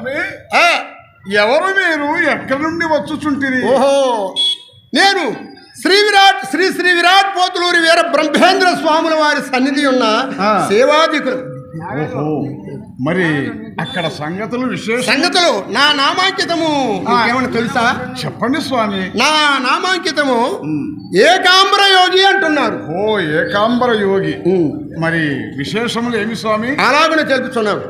స్వామి ఎవరు మీరు ఎక్కడి నుండి వచ్చుచుంటిరి? ఓహో, నేను శ్రీ శ్రీ విరాట్ పోతులూరి వీర బ్రహ్మేంద్ర స్వాముల వారి సన్నిధి ఉన్న సేవాధికులు. ఓహో, మరి అక్కడ సంగతులు నా నామాంకితము ఏమన్నా తెలుసా? చెప్పండి స్వామి. నా నామాంకితము ఏకాంబర యోగి అంటున్నారు. ఓ, ఏకాంబర యోగి. మరి విశేషములు ఏమి స్వామి? అలాగనే తెలుపుతున్నాను.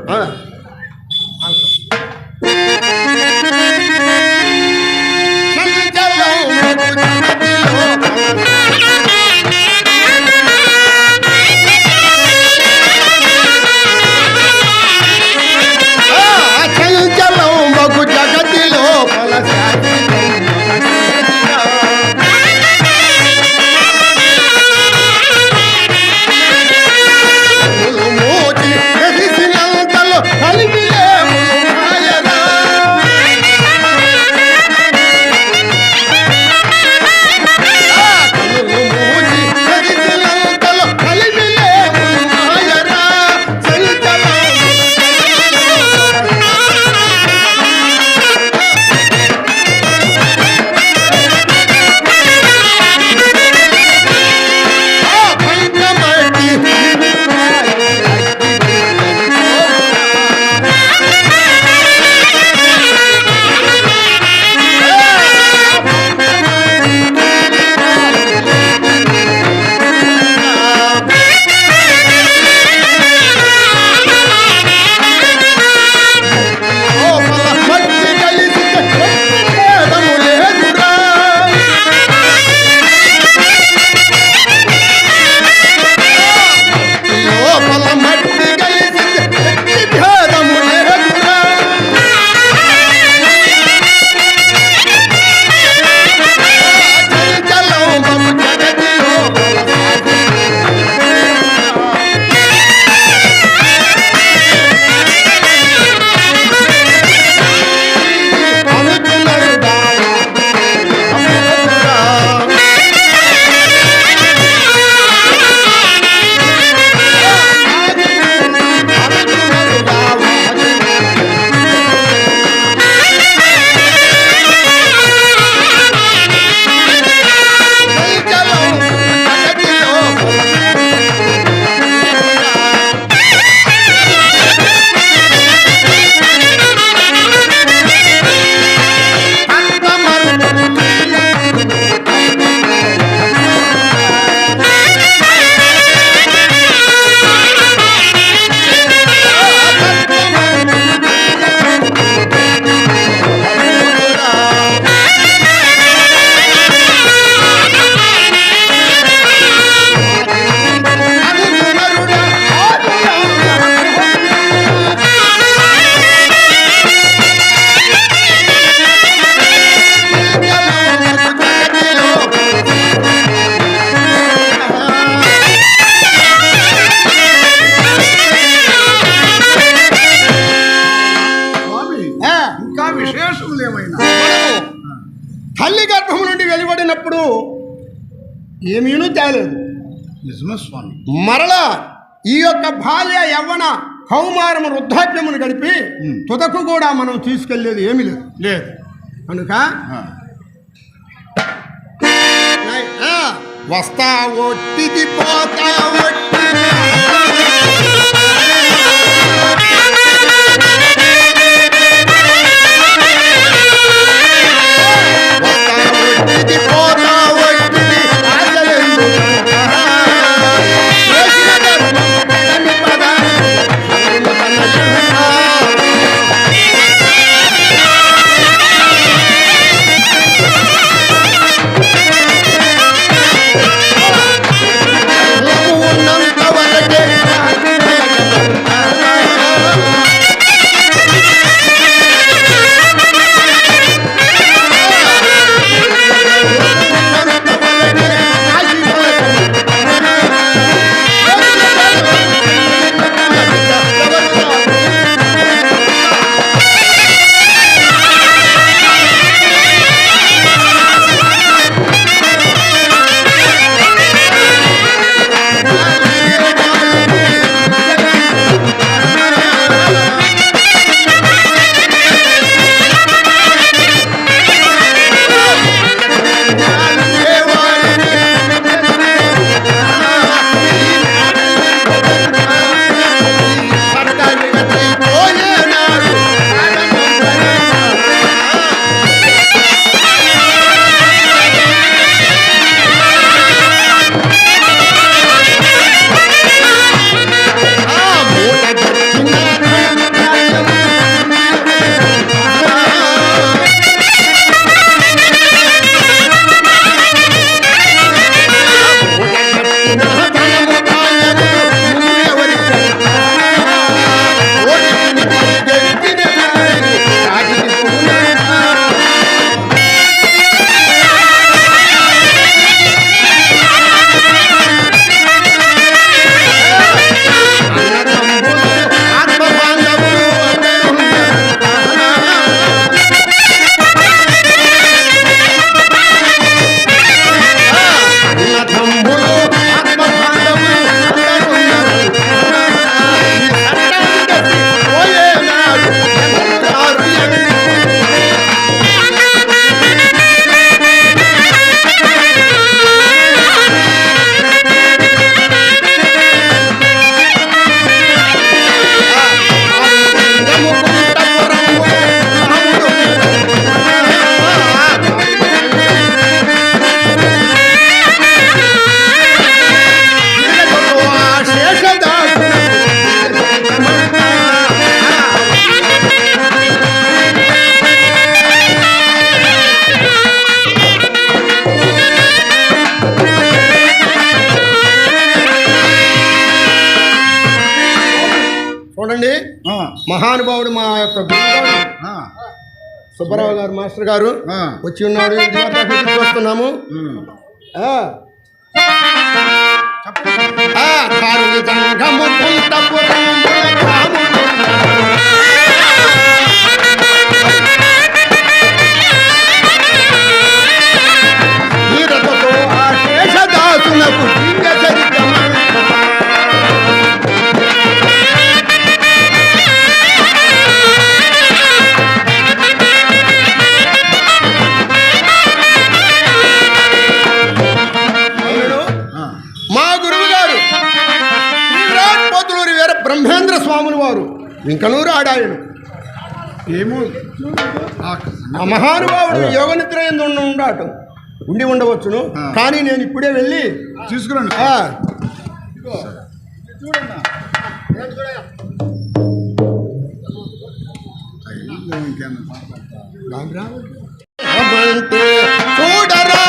తల్లి గర్భం నుండి వెలువడినప్పుడు ఏమీనూ తేలేదు. నిజమే స్వామి. మరలా ఈ యొక్క బాల్య యవ్వన కౌమారము వృద్ధాప్యమును గడిపి తుదకు కూడా మనం తీసుకెళ్లేది ఏమీ లేదు కనుక వస్తా ఒట్టిది పోతా ఉన్నంత వరకే చూడండి, మహానుభావుడు మా యొక్క గురువుగారు సుబ్బారావు గారు మాస్టర్ గారు వచ్చి ఉన్నాడు. ఇంటి వద్ద చూస్తున్నాము. బ్రహ్మేంద్ర స్వాములు వారు ఇంకనూరు ఆడాయను. ఏమో ఆ మహానుభావుడు యోగ నిద్ర ఉండాటం ఉండి ఉండవచ్చును. కానీ నేను ఇప్పుడే వెళ్ళి తీసుకురండి. చూడరా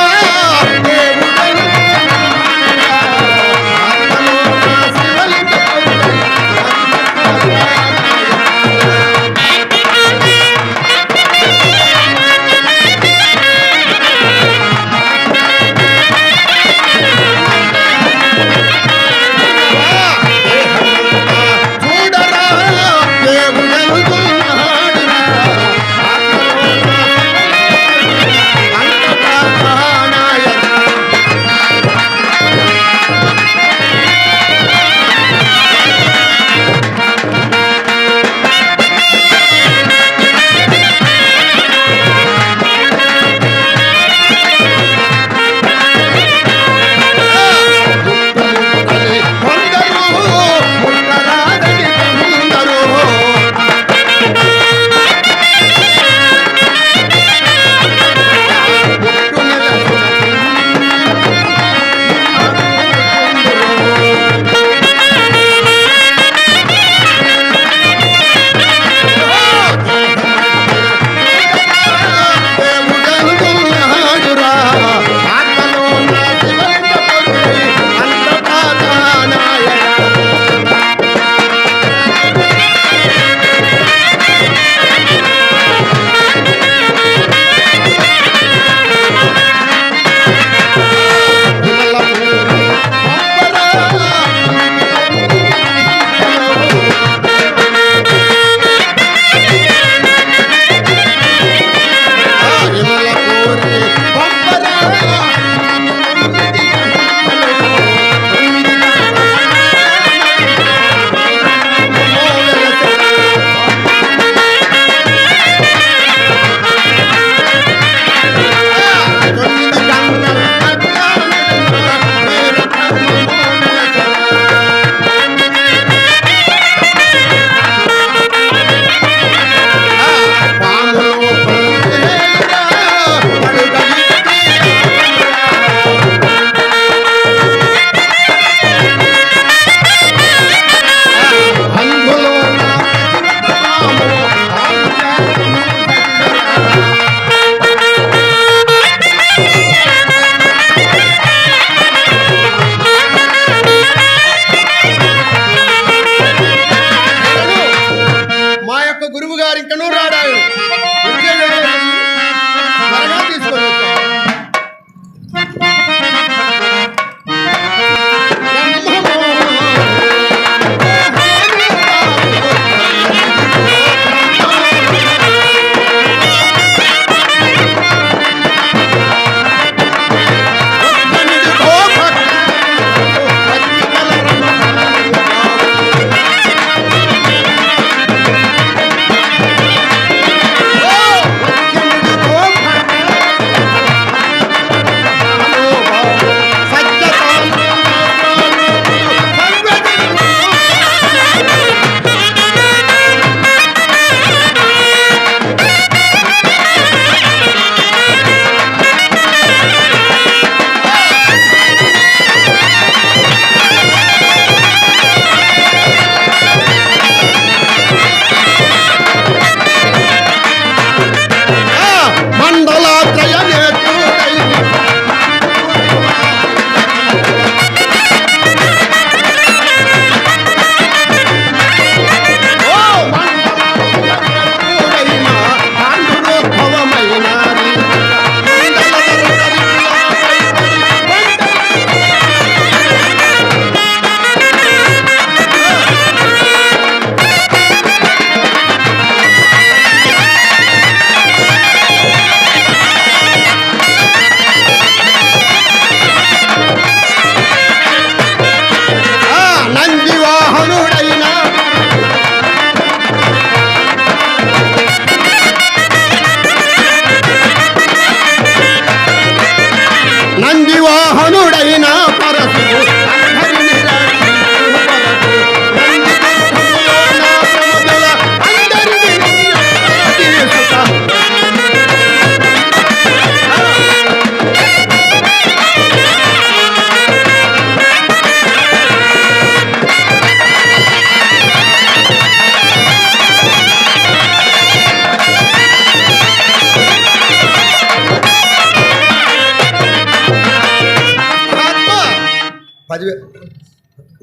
10,000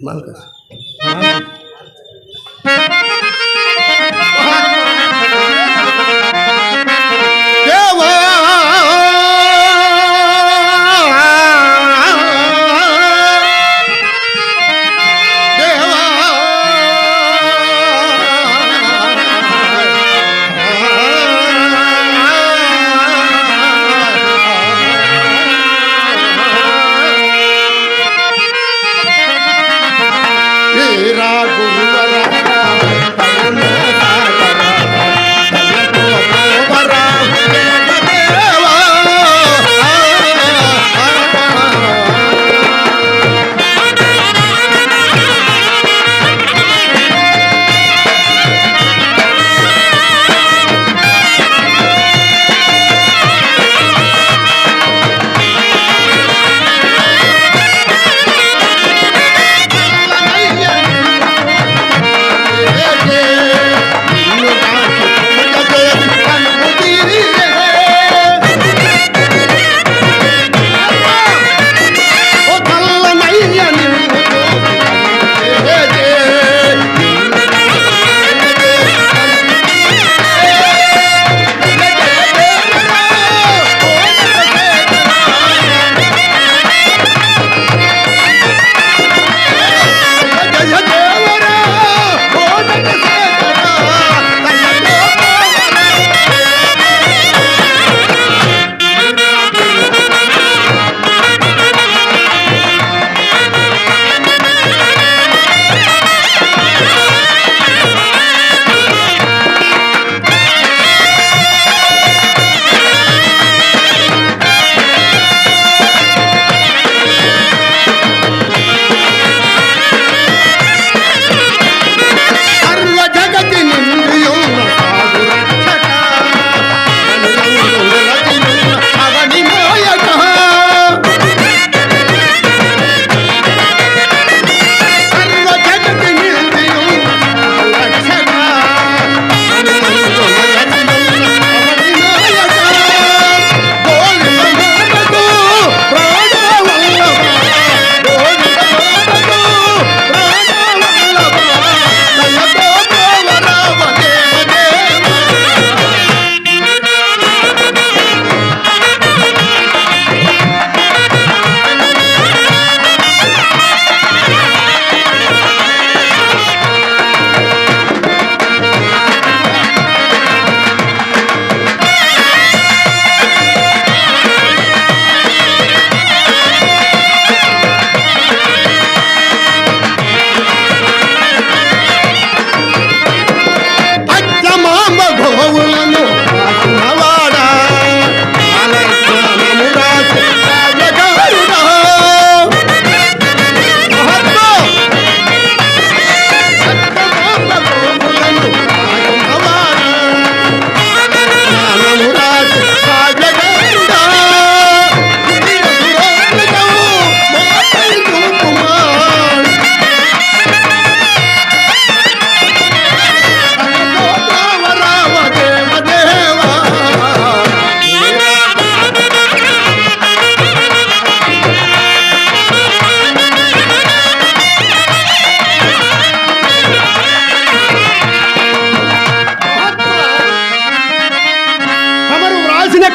మనకు దేవా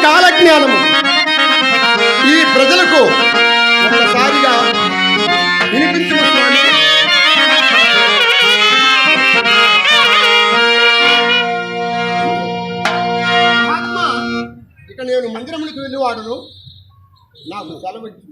కాలజ్ఞానము ఈ ప్రజలకు ఒక్కసారిగా వినిపించిన స్వామి. మహాత్మా, ఇక నేను మందిరములకు వెళ్ళివాడును, నాకు సెలవిచ్చింది.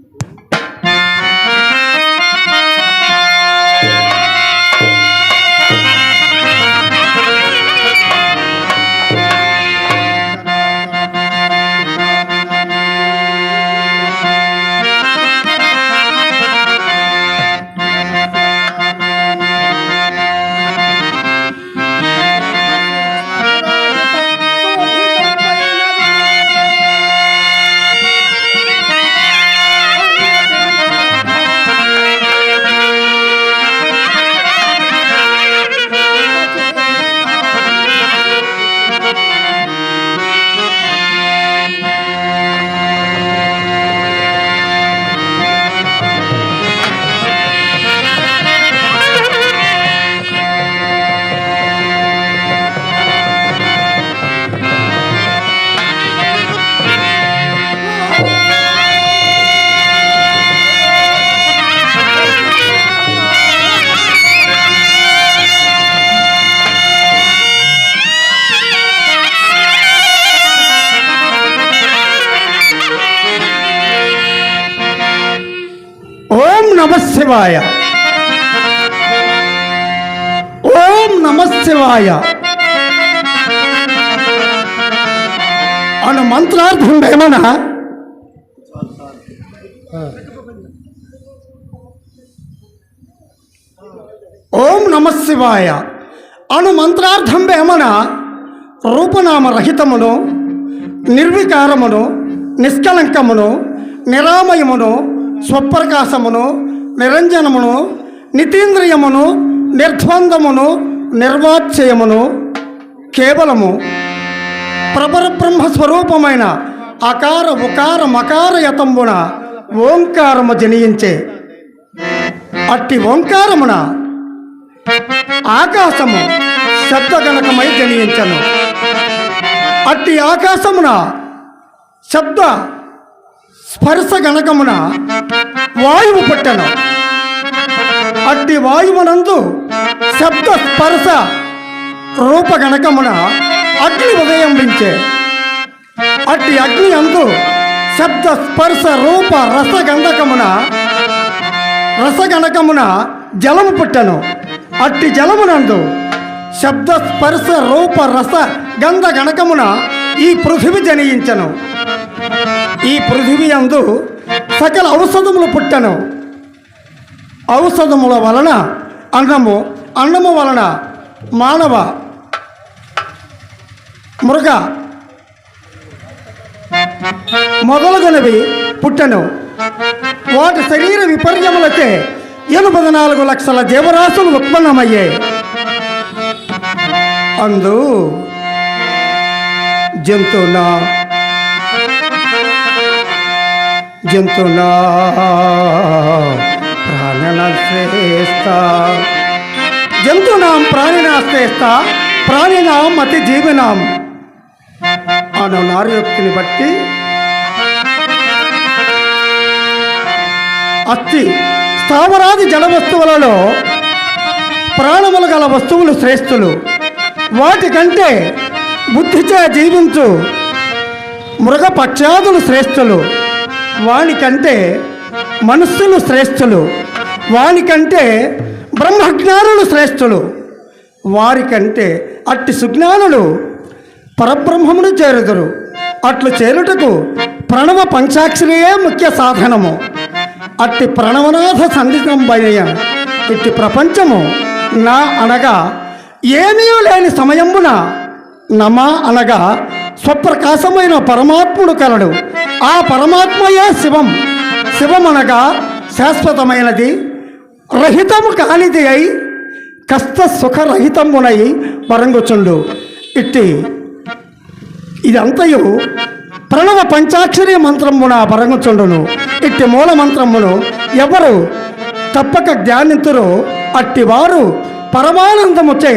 నమః శివాయ. ఓం నమః శివాయ అను మంత్రార్థం ఏమన్నా ఓం నమః శివాయ అను మంత్రార్థం ఏమన్నా రూపనామ రహితమును నిర్వికారమును నిష్కలంకమును నిరామయమును స్వప్రకాశమును నిరంజనమును నితీంద్రియమును నిర్ద్వందమును నిర్వాచ్యమును కేవలము ప్రపరబ్రహ్మ స్వరూపమైన అకార ఉకార మకార యతంబున ఓంకారము జనియించే అట్టి ఓంకారమున ఆకాశము శబ్దగణకమై జనియించను. అట్టి ఆకాశమున శబ్ద స్పర్శ గణకమున వాయువు పుట్టెను. అట్టి వాయువునందు శబ్ద స్పర్శ రూపగణకమున అగ్ని ఉదయించే. అట్టి అగ్ని అందు శబ్ద స్పర్శ రూప రసగణకమున జలము పుట్టెను. అట్టి జలమునందు శబ్ద స్పర్శ రూప రస గంధ గణకమున ఈ పృథివి జనియించను. ఈ పృథివి అందు సకల ఔషధములు పుట్టెను. ఔషధముల వలన అన్నము వలన మానవ మృగ మొదలగునవి పుట్టెను. వాటి శరీర విపర్యములచే 84 లక్షల జీవరాశులు ఉత్పన్నమయ్యాయి. అందు జంతునా ప్రాణినాశ్రేష్ట జంతునాం ప్రాణినాశ్రేష్ట ప్రాణినాం అతి జీవినాం అను నార్యోక్తిని బట్టి అస్థి స్థావరాది జడ వస్తువులలో ప్రాణములు గల వస్తువులు శ్రేష్ఠులు. వాటికంటే బుద్ధిచే జీవించు మృగపక్షాదులు శ్రేష్ఠులు. వానికంటే మనుష్యులు శ్రేష్ఠులు. వానికంటే బ్రహ్మజ్ఞానులు శ్రేష్ఠులు. వారికంటే అట్టి సుజ్ఞానులు పరబ్రహ్మమును చేరుదురు. అట్లు చేరుటకు ప్రణవ పంచాక్షరియే ముఖ్య సాధనము. అట్టి ప్రణవనాథ సంధితంబయ్య ఇట్టి ప్రపంచము నా అనగా ఏమీ లేని సమయమున నమ అనగా స్వప్రకాశమైన పరమాత్ముడు కలడు. ఆ పరమాత్మయే శివం. శివమనగా శాశ్వతమైనది, రహితము కానిది అయి కష్ట సుఖరహితమునై వరంగుచుండు. ఇదంతయు ప్రణవ పంచాక్షరి మంత్రమున పరంగుచుండును. ఇట్టి మూల మంత్రమును ఎవరు తప్పక ధ్యానింతురో అట్టివారు పరమానందముచే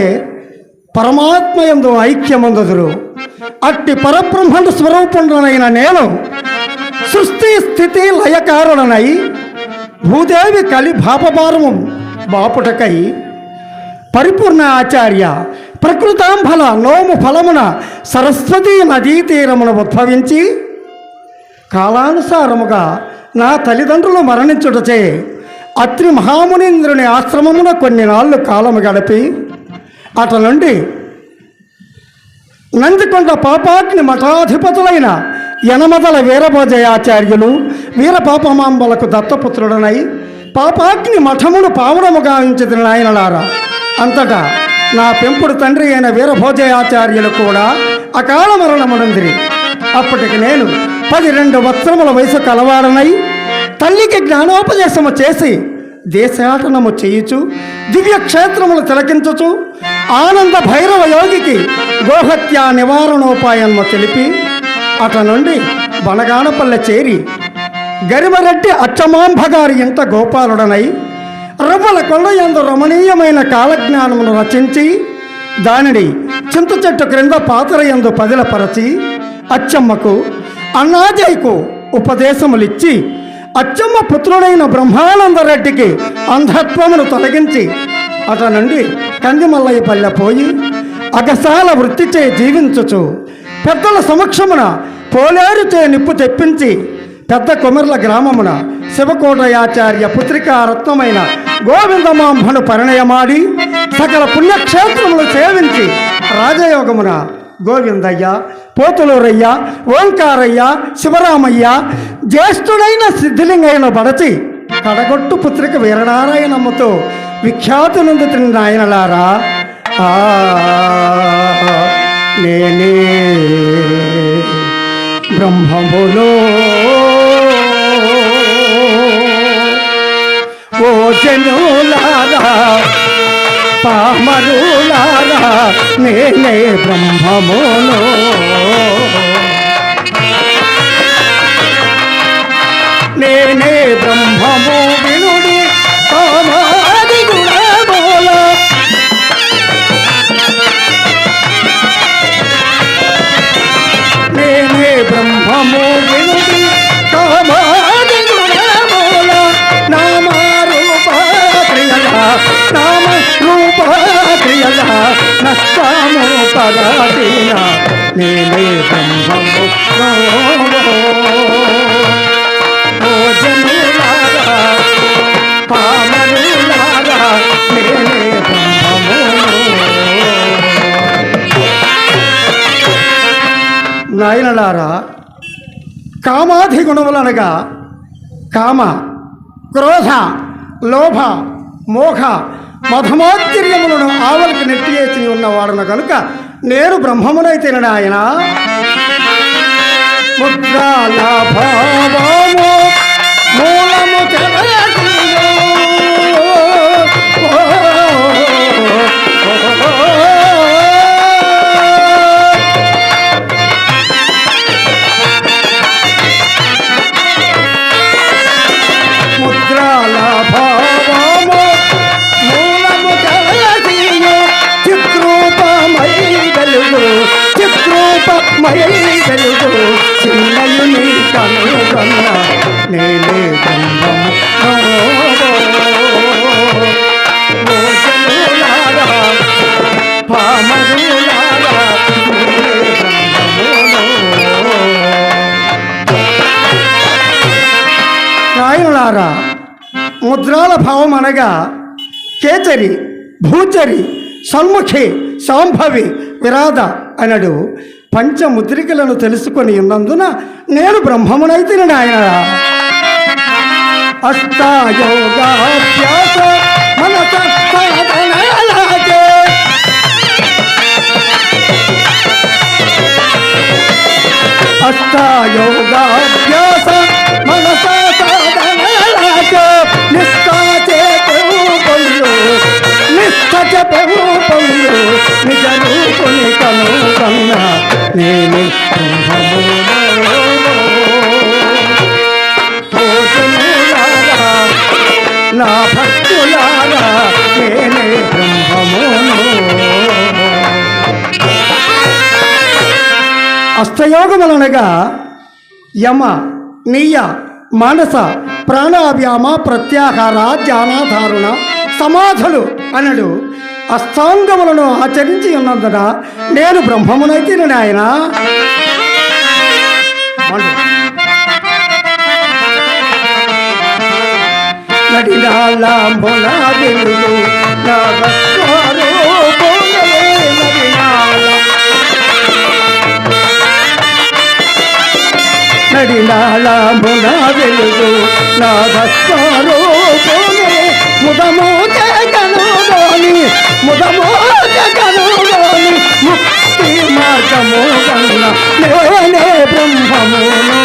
పరమాత్మయందు ఐక్యమందుదురు. అట్టి పరబ్రహ్మణ స్వరూపుడనైన నేను సృష్టి స్థితి లయకారుడనై భూదేవి కలి భాపభారము బాపుటకై పరిపూర్ణ ఆచార్య ప్రకృతాంఫల నోము ఫలమున సరస్వతీ నదీ తీరమును ఉద్భవించి కాలానుసారముగా నా తల్లిదండ్రులు మరణించుటచే అత్రి మహామునీంద్రుని ఆశ్రమమున కొన్ని నాళ్ళు కాలము గడిపి అట నుండి నందికొండ పాపాగ్ని మఠాధిపతులైన యనమదల వీరభోజయాచార్యులు వీరపాపమాంబలకు దత్తపుత్రుడనై పాపాగ్ని మఠమును పావనము గావించిన నాయనలారా. అంతటా నా పెంపుడు తండ్రి అయిన వీరభోజయాచార్యులు కూడా అకాల మరణమునందిరి. అప్పటికి నేను 12 సంవత్సరముల వయసు కలవాడనై తల్లికి జ్ఞానోపదేశము చేసి దేశాటనము చేయుచు దివ్యక్షేత్రములు తిలకించుచు ఆనంద భైరవ యోగికి గోహత్యా నివారణోపాయము తెలిపి అట నుండి బనగానపల్లె చేరి గరిమరెడ్డి అచ్చమాంబగారి ఇంట గోపాలుడనై రవ్వల కొండయందు రమణీయమైన కాలజ్ఞానమును రచించి దానిని చింత చెట్టు క్రింద పాతరయందు పదిలపరచి అచ్చమ్మకు అన్నాజయ్కు ఉపదేశములిచ్చి అచ్చమ్మ పుత్రుడైన బ్రహ్మానందరెడ్డికి అంధత్వమును తొలగించి అట నుండి కందిమల్లయ్య పల్లె పోయి అగసాల వృత్తిచే జీవించుచు పెద్దల సమక్షమున పోలేరుచే నిప్పు తెప్పించి పెద్ద కొమెర్ల గ్రామమున శివకోటయాచార్య పుత్రికా రత్నమైన గోవిందమాంబను పరిణయమాడి సకల పుణ్యక్షేత్రములు సేవించి రాజయోగమున గోవిందయ్య, పోతులూరయ్య, ఓంకారయ్య, శివరామయ్య, జ్యేష్ఠుడైన సిద్ధిలింగయ్యను బడచి కడగొట్టు పుత్రిక వీరనారాయణమ్మతో విఖ్యాతి నొందుతున్న నాయనలారా. నేనే బ్రహ్మములో ఓ జనులారా, పామరులారా, నేనే బ్రహ్మములో నేనే బ్రహ్మము వినుడి కామాది గుణముల నేనే బ్రహ్మము వినుడి కామాది గుణముల నామరూప క్రియల నష్టము పరాధీన నేనే బ్రహ్మము జనులారా, పామరులారా, నేనే బ్రహ్మము. నాయనలారా, కామాధి గుణములనగా కామ, క్రోధ, లోభ, మోహ, మధమాశ్చర్యములను ఆవలికి నెట్టివేసి ఉన్నవాడును కనుక నేను బ్రహ్మమునైతేనని ఆయన. ముద్రాల భావము మూలము తెలసియో ముద్రాల భావము మూలము తెలసియో చిత్రూపమై వెలుగు చిత్రూపమై వెలుగు చిన్నయుని కనుగొన్న నేనే బ్రహ్మము. జనులారా, పామరులారా, నేనే బ్రహ్మమును. నాయనులారా, ముద్రాల భావం అనగా కేచరి, భూచరి, సన్ముఖి, సాంభవి, విరాధ అనడు పంచముద్రికలను తెలుసుకొని ఉన్నందున నేను బ్రహ్మమునైతిని నాయన. అష్టాయోగాభ్యాస మనస సాధనలాగే అష్టాయోగాభ్యాస మనస సాధనలాగే నిష్ఠాచే రూపంలో నిష్ఠచ రూపంలో నిజ రూపుని కనుగొన్న నేనే బ్రహ్మములో. ఓ జనులారా, నా భక్తులారా, నేనే బ్రహ్మమును. అష్టయోగములనగా యమ, నియ, మానస, ప్రాణావ్యామ, ప్రత్యాహార, ధ్యానాధారుణ, సమాధులు అనడు అష్టాంగములను ఆచరించి ఉన్నందున నేను బ్రహ్మమునైతే ఆయన. నడినాళంబుల వెలుగు నడినాళంబుల వెలుగు నా భస్వరూపమే ముదమో జగనులోని ముదమో జగనులోని ముక్తి మార్గము వల్ల నేనే బ్రహ్మమును.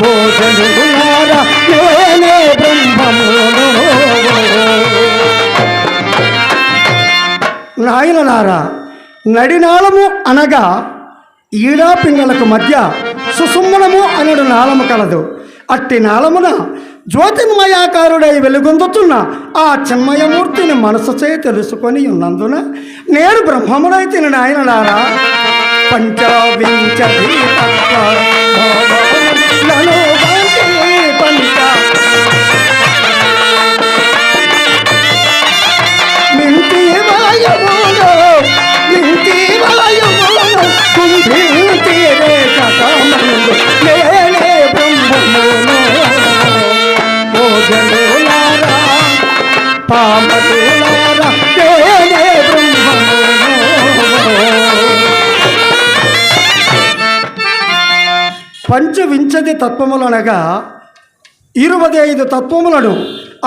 ఓ జనులారా, నేనే బ్రహ్మమును. నాయనలారా, నడినాళము అనగా ఈడా పింగళకు మధ్య సుసుమ్మనము అనడు నాళము కలదు. అట్టి నాళమున జ్యోతిర్మయాకారుడై వెలుగొందుతున్న ఆ చిన్మయమూర్తిని మనసుచే తెలుసుకొని ఉన్నందున నేను బ్రహ్మమునైతే నాయనలారా. పంచవించతి మింటి వాయువులో మింటి వాయువులో కుంభీతి రేఖ నేనే బ్రహ్మ పామరులారా నేనే బ్రహ్మమును. పంచవింశతి తత్వములనగా 25 తత్వములను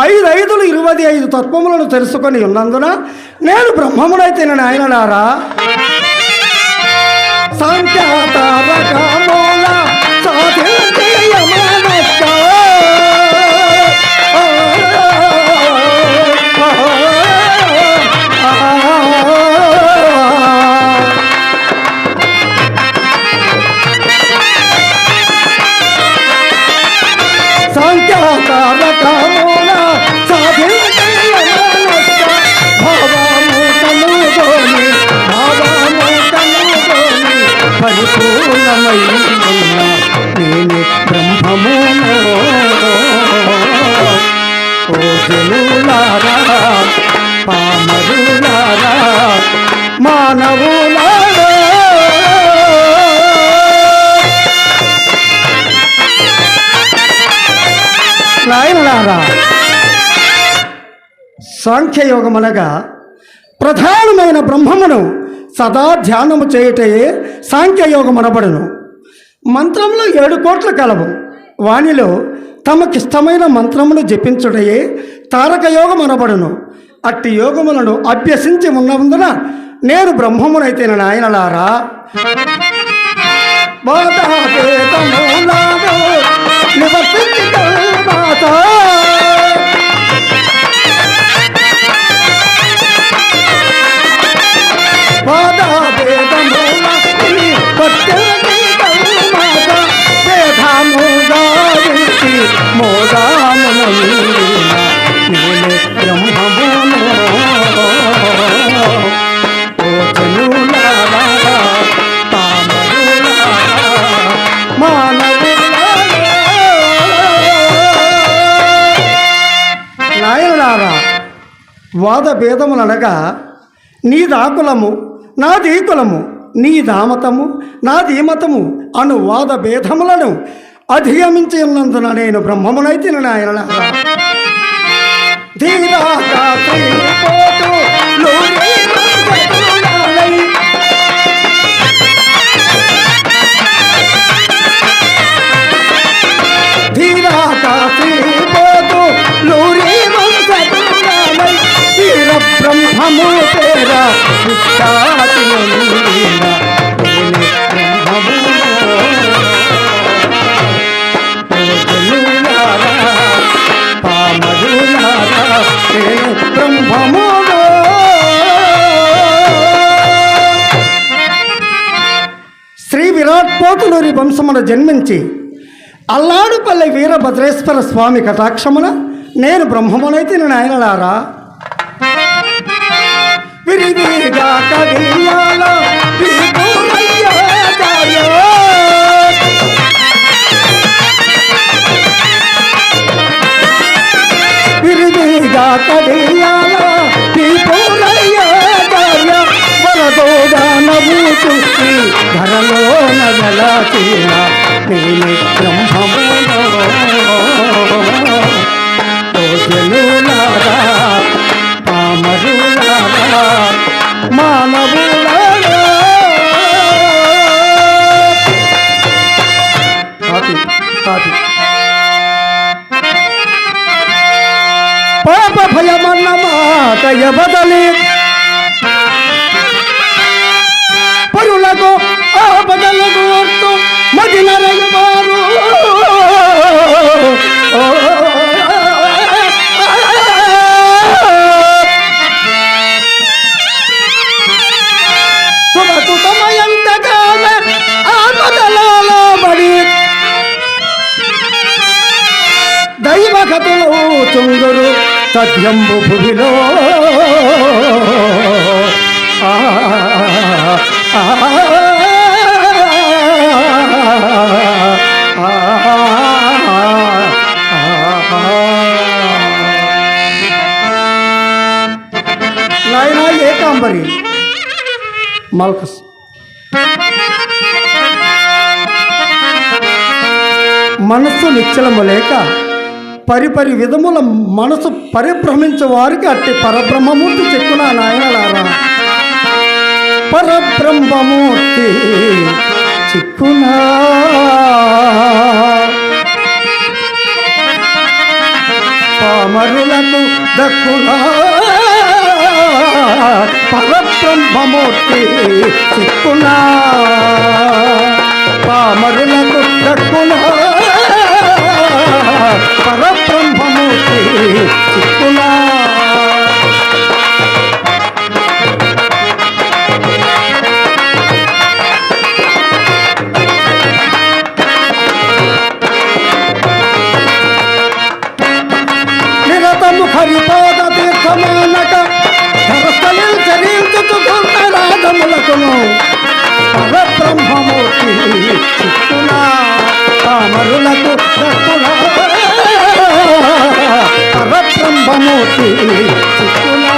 5 25 తత్వములను తెలుసుకొని ఉన్నందున నేను బ్రహ్మమునైతే నాయనలారా. సాంఖ్యాతారకమూల సాధించయమనస్క సాంఖ్యాతారకమూల సాధించయమనస్క భావముతనుగోని పరిపూర్ణమై నేనే బ్రహ్మమును. ఓ జనులారా పామరులారా మానవులారా నాయనలారా, సాంఖ్యయోగమనగా ప్రధానమైన బ్రహ్మమును సదా ధ్యానము చేయుటే సాంఖ్యయోగం అనబడును. మంత్రంలో 7 కోట్ల కలవు. వానిలో తమకిష్టమైన మంత్రమును జపించుటయే తారక యోగం అనబడును. అట్టి యోగములను అభ్యసించి ఉన్నందున నేను బ్రహ్మమునైతే నాయనలారా. నాయనలారా, వాద భేదములనగా నీదాకులము నాదీ కులము, నీదామతము నాదీమతము అను వాద భేదములను అధిగమించి ఉన్నందున నేను బ్రహ్మమునైతే నాయనలారా. బ్రహ్మము తేరా బ్రహ్మము. శ్రీ విరాట్ పోతులూరి వంశమున జన్మించి అల్లాడుపల్లి వీరభద్రేశ్వర స్వామి కటాక్షమున నేను బ్రహ్మమునైతే నాయనలారా. విరివిగా కడియాలో విరివిగా కడియాలో వరదోదానవు చూసి ధరలో నగలాచిన నేనే బ్రహ్మమును. ఓ జనులారా పామరులారా మానవులారా. పాప భయమన్న మాటయ బదలి పరులకు ఆ బదలకు ఓర్తు మదినరయ్యవారు దైవగతులు చుంగురు సత్యంబు భువిలో నాయనా ఏకాంబరి మల్కస్ మనస్సు నిశ్చలము లేక పరిపరి విధముల మనసు పరిభ్రమించే వారికి అట్టి పరబ్రహ్మమూర్తి చెక్కున నాయనలారా. పరబ్రహ్మమూర్తి చిక్కునా పామరులకు దక్కునా. పరబ్రహ్మమూర్తి చిక్కునా పామరులకు దక్కునా. పరబ్రహ్మమూర్తి చిక్కునా. నిరతము హరిపాద తీర్థమానక ధరస్థలిల్ చరించుచుకున్న రాగములకును. పరబ్రహ్మమూర్తి చిక్కునా పామరులకు దక్కునా. పరబ్రహ్మమూర్తి చిక్కునా.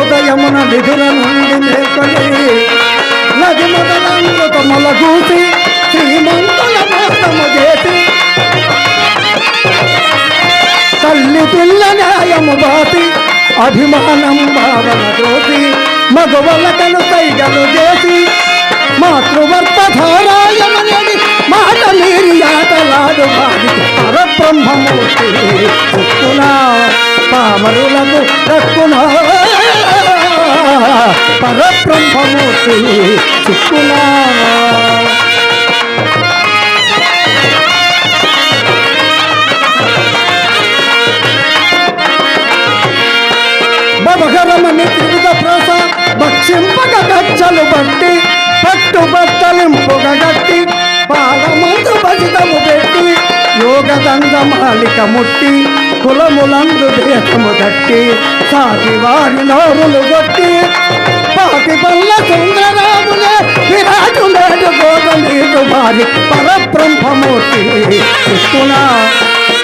ఉదయమున నిధుల నుండి మేల్కొని నది మొదలంగతముల గూసి శ్రీమంతుల మోసము చేసి తల్లి పిల్ల న్యాయము బాసి అభిమానం భావన దోసి మగవలకను సైగలు చేసి మాతృవర్తధారాయమనేది మాట మీరి ఆటలాడు వాడి. పరబ్రహ్మమూర్తి చిక్కునా పామరులకు దక్కునా. పరబ్రహ్మమూర్తి చిక్కునా. బబగరమని త్రివిధ ప్రస భక్షింపక గచ్చలు బట్టి పట్టుబట్టలింపుగా గట్టి పాలమందు భజితము పెట్టి యోగదంగ మాలిక ముట్టి కులములందు దేశము దట్టి సాటి వారి నోరులు కొట్టి పాటి పల్ల సుందరాములే విరాటు మేడు గోదనీటు వారి. పరబ్రహ్మమూర్తి చిక్కునా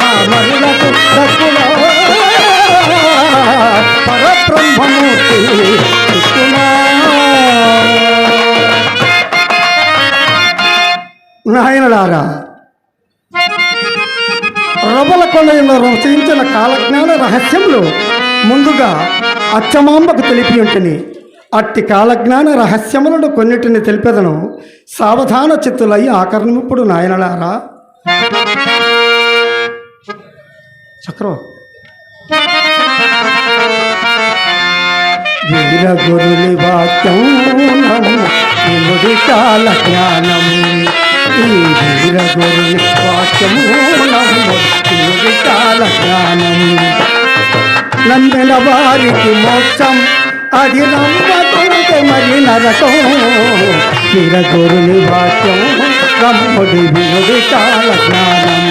పామరులకు దక్కునా. పరబ్రహ్మమూర్తి చిక్కునా. నాయనలారా, రబల కొండలో రచించిన కాలజ్ఞాన రహస్యములు ముందుగా అచ్చమాంబకు తెలిపి ఉంటుంది. అట్టి కాలజ్ఞాన రహస్యములను కొన్నిటిని తెలిపెదను. సావధాన చిత్తులై ఆకర్ణిప్పుడు నాయనలారా. చక్రం వీరగురుని వాక్యం కాల జ్ఞానం. ఈ వీరగురుని వాక్యము కాల జ్ఞానం. నమ్మిన వారికి మోక్షం అది నమ్మకుంటే మరి నరకం. వీరగురుని వాక్యం రమ్ముడి వినుడి కాల జ్ఞానం.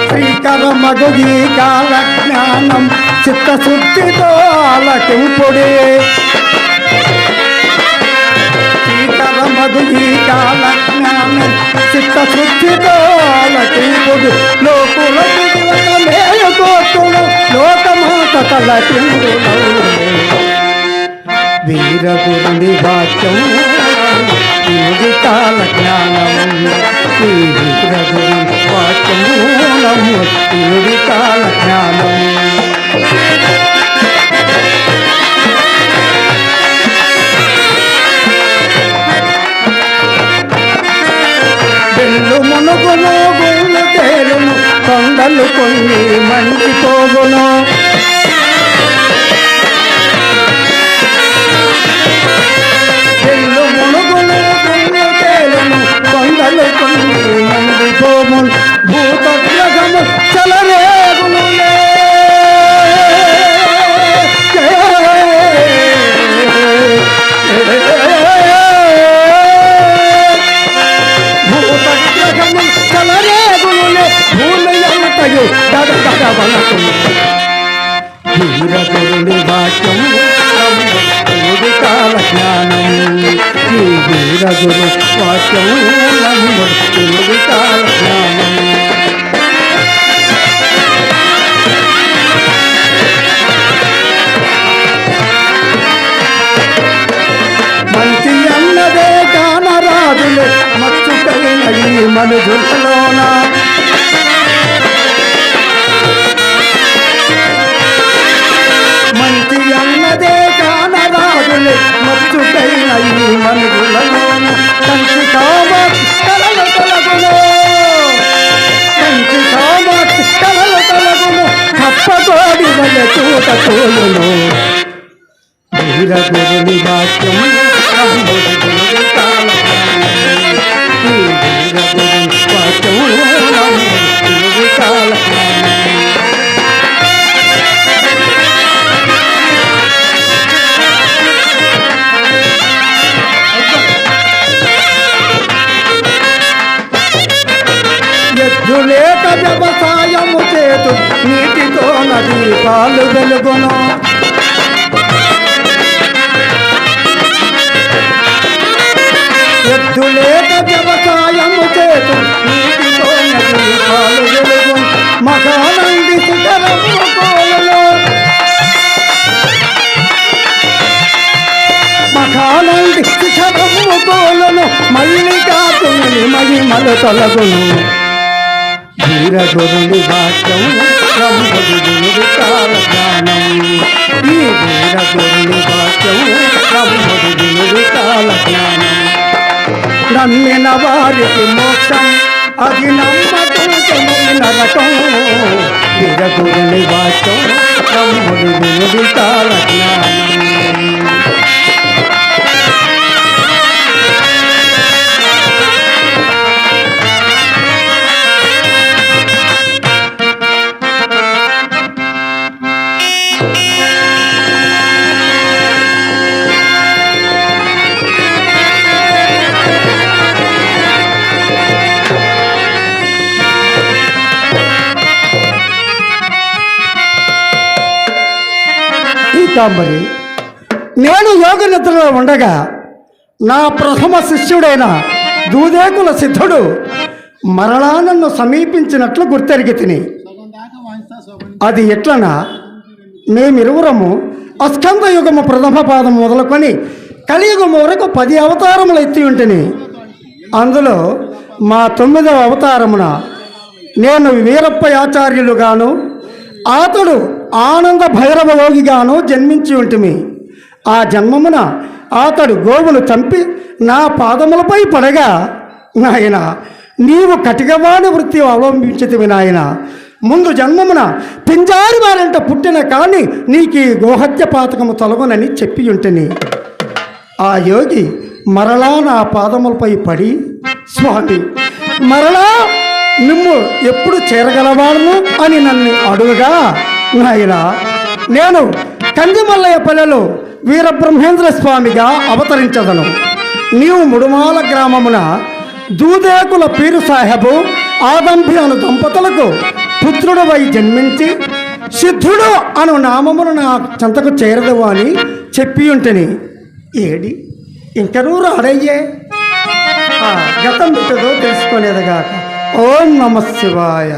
శ్రీకరమగు ఈ కాల జ్ఞానం చిత్తశుద్ధితో ఆలకింపుడే. శ్రీకరమగు ఈ కాల జ్ఞానం చిత్తశుద్ధితో ఆలకింపుడు. లోకుల మేలు కోతుడు లోకమాత తలకిండు. వీరగురుని వాక్యం ఇది కాల జ్ఞానం. ఈ వీరగురుని వాక్యము ఇది కాల జ్ఞానం. బెల్లు మునుగును గుళ్ళు తేలును కొండలు కొన్ని మండిపోగును. బెల్లు మునుగును గుళ్ళు తేలును కొండలు కొన్ని మండిపోగును. భూతగ్రహము చలరేగునులే. భూతగ్రహము చలరేగునులే. భూమి అంతయు గడగడవలకు. వీరగురుని వాక్యం కాల జ్ఞానం. ఈ వీర గురు వాక్యం నమ్ముడు కాల జ్ఞానం. మంచి అన్నదే కానరాజులే మచ్చుకైన ఈ మనుజులలోన. మంచి అన్నదే కానరాజులే మచ్చుకైన ఈ మనుజులలోన. కంచి కామాక్షి కలలు తొలగును, కంచి కామాక్షి కలలు తొలగును, కప్పతోడి వల్ల చూత తోలును. వీరగురుని వాక్యం నమ్ముడు కాల జ్ఞానం. ఈ వీరగురుని వాక్యం నమ్ముడు కాల జ్ఞానం. ఎద్దులేక వ్యవసాయము చేతు నీటితో నది పాలు వెలుగును. ఎద్దులేక వ్యవసాయము చేతు నీటితో నది పాలు వెలుగును. మహానంది శిఖరము కోలను, మహానంది శిఖరము కోలను, మల్లికార్జునుని మహిమలు తొలగును. వీరగురుని వాక్యం నమ్ముడు కాల జ్ఞానం. ఈ వీరగురుని వాక్యం నమ్ముడు కాల జ్ఞానం. నమ్మిన వారికి మోక్షం అది నమ్మకం నరకం. వీరగురుని వాక్యం నమ్ముడు కాల జ్ఞానం. మరి నేను యోగ నిద్రలో ఉండగా నా ప్రథమ శిష్యుడైన దూదేకుల సిద్ధుడు మరలా నన్ను సమీపించినట్లు గుర్తెరిగి తిని. అది ఎట్లనా, మేమిరువురము అస్కంద యుగము ప్రథమ పాదం మొదలుకొని కలియుగము వరకు 10 అవతారములు ఎత్తి ఉంటిని. అందులో మా 9వ అవతారమున నేను వీరప్ప ఆచార్యులుగాను, అతడు ఆనంద భైరవ యోగిగాను జన్మించి ఉంటిమి. ఆ జన్మమున అతడు గోవులు చంపి నా పాదములపై పడగా, నాయన నీవు కటికవాణి వృత్తి అవలంబించితివి నాయన. ముందు జన్మమున పింజారి వారంట పుట్టిన కానీ నీకు గోహత్య పాతకము తొలగునని చెప్పి ఉంటిని. ఆ యోగి మరలా నా పాదములపై పడి, స్వామి మరలా నిమ్ము ఎప్పుడు చేరగలవాను అని నన్ను అడుగుగా, నాయన నేను కందిమల్లయ్యపల్లెలో వీరబ్రహ్మేంద్ర స్వామిగా అవతరించదను. నీవు ముడుమాల గ్రామమున దూదేకుల పీరు సాహెబు ఆదంభి అను దంపతులకు పుత్రుడవై జన్మించి సిద్ధుడు అను నామమును నా చెంతకు చేరదవు అని చెప్పి ఉంటని. ఏడి ఇంకనూ రాడయ్యే, గతం బిడ్డదో తెలుసుకునేదిగాక. ఓం నమ శివాయ.